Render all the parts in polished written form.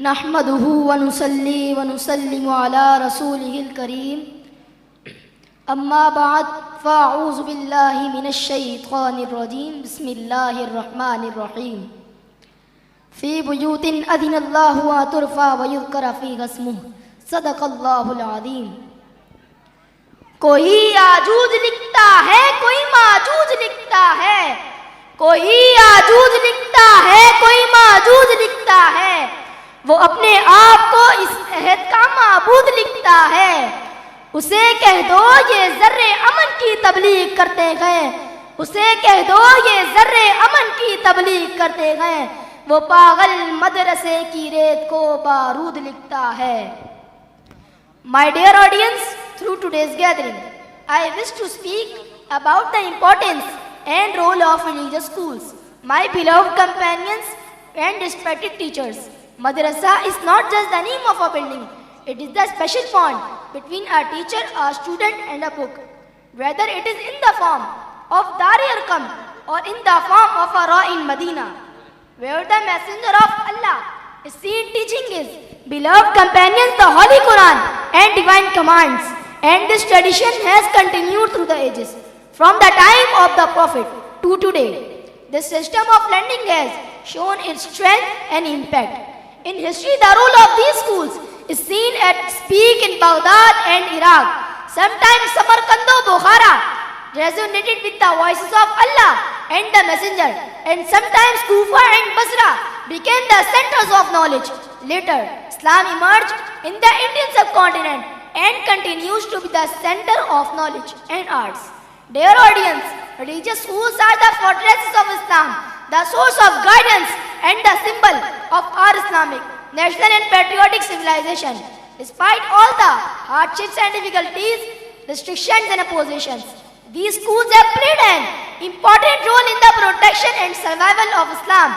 नहमदुहु व नुसल्ली व नुसल्लिमु अला रसूलिहिल करीम अम्मा बाद फ़अऊज़ु बिल्लाहि मिनश शैतानिर रजीम बिस्मिल्लाहिर रहमानिर रहीम फ़ी बुयूतिन अज़िनल्लाहु अन तुरफ़ा व युज़करा फ़ीहा इस्मुहु सदक़ल्लाहुल अज़ीम। कोई आजूज लिखता है, कोई माजूज लिखता है, कोई आजूज लिखता है, कोई माजूज लिखता है, वो अपने आप को इस अहद का माबूद लिखता है। उसे कह दो ये ज़र्रे अमन की तबलीग करते गए, उसे कह दो ये ज़र्रे अमन की तबलीग करते गए, वो पागल मदरसे की रेत को बारूद लिखता है। My dear audience, through today's gathering, I wish to speak about the importance and role of religious schools. My beloved companions and respected teachers, Madrasa is not just the name of a building, it is the special bond between a teacher, a student and a book. Whether it is in the form of Dar-e Arqam or in the form of a Ra in Medina, where the messenger of Allah is seen teaching his beloved companions the Holy Quran and divine commands. And this tradition has continued through the ages, from the time of the Prophet to today. This system of learning has shown its strength and impact. In history, the role of these schools is seen at peak in Baghdad and Iraq. Sometimes Samarkand, Bukhara resonated with the voices of Allah and the Messenger, and sometimes Kufa and Basra became the centers of knowledge. Later, Islam emerged in the Indian subcontinent and continues to be the center of knowledge and arts. Dear audience, religious schools are the fortresses of Islam, the source of guidance and the symbol of our Islamic, national and patriotic civilization. Despite all the hardships and difficulties, restrictions and oppositions, these schools have played an important role in the protection and survival of Islam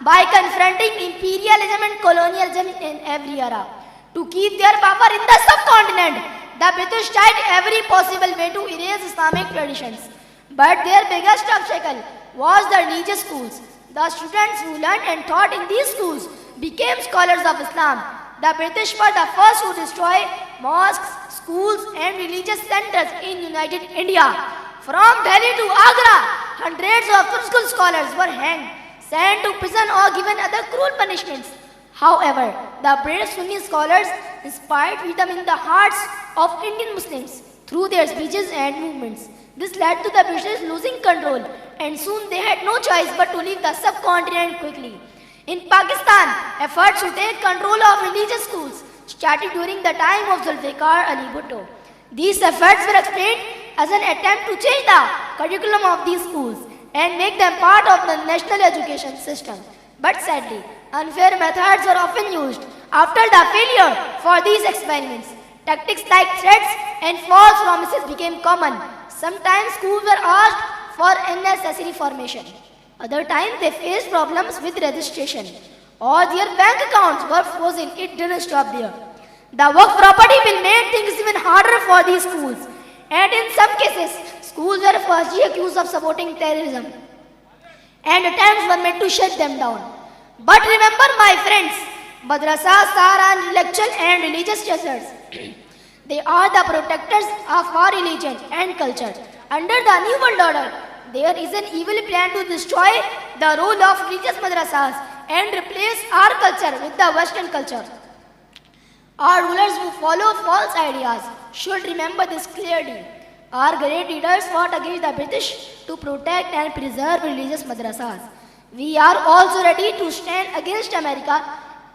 by confronting imperialism and colonialism in every era. To keep their power in the subcontinent, the British tried every possible way to erase Islamic traditions. But their biggest obstacle was the religious schools. The students who learned and taught in these schools became scholars of Islam. The British were the first to destroy mosques, schools and religious centers in United India. From Delhi to Agra, hundreds of school scholars were hanged, sent to prison or given other cruel punishments. However, the brave Sunni scholars inspired freedom in the hearts of Indian Muslims through their speeches and movements. This led to the British losing control, and soon they had no choice but to leave the subcontinent quickly. In Pakistan, efforts to take control of religious schools started during the time of Zulfikar Ali Bhutto. These efforts were explained as an attempt to change the curriculum of these schools and make them part of the national education system. But sadly, unfair methods were often used. After the failure for these experiments, tactics like threats and false promises became common. Sometimes schools were asked for unnecessary formation. Other times they faced problems with registration, or their bank accounts were frozen. It didn't stop there. The work property bill made things even harder for these schools, and in some cases, schools were falsely accused of supporting terrorism, and attempts were made to shut them down. But remember, my friends, madrasas are intellectual and religious treasures. They are the protectors of our religion and culture. Under the New World Order, there is an evil plan to destroy the role of religious madrasas and replace our culture with the Western culture. Our rulers who follow false ideas should remember this clearly. Our great leaders fought against the British to protect and preserve religious madrasas. We are also ready to stand against America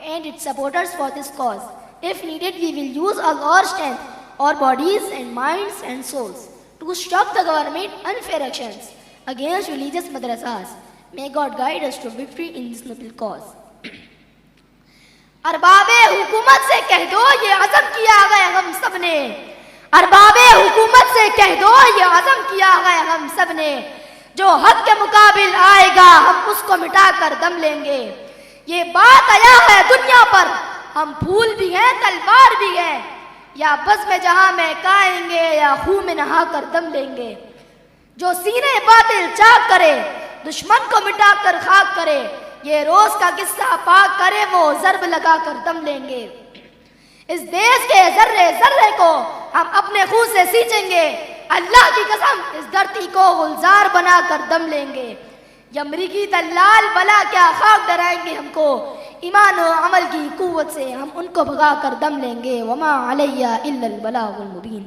and its supporters for this cause. If needed, we will use all our strength, our bodies and minds and souls to stop the government unfair actions against religious madrasas. May God guide us to victory in this noble cause. अरबाबे हुकूमत से कह दो ये अज़म किया है हम सब ने, अरबाबे हुकूमत से कह दो ये अज़म किया है हम सब ने, जो हक के मुकाबिल आएगा हम उसको मिटा कर दम लेंगे। ये बात आया है दुनिया पर, हम फूल भी हैं तलवार भी हैं, या बस में जहां में काएंगे या खून में नहा कर दम लेंगे। जो सीने बातिल चाक करे, दुश्मन को मिटा कर खाक करे, ये रोज का किस्सा पाक करे वो जर्ब लगा कर दम लेंगे। इस देश के जर्रे जर्रे को हम अपने खून से सींचेंगे। अल्लाह की कसम इस धरती को गुलजार बना कर दम लेंगे। ये अमरीकी दलाल भला क्या खाक डराएंगे हमको, ईमान और अमल की कुव्वत से हम उनको भगा कर दम लेंगे। वमा अलैया इल्लल बलागुल मुबीन।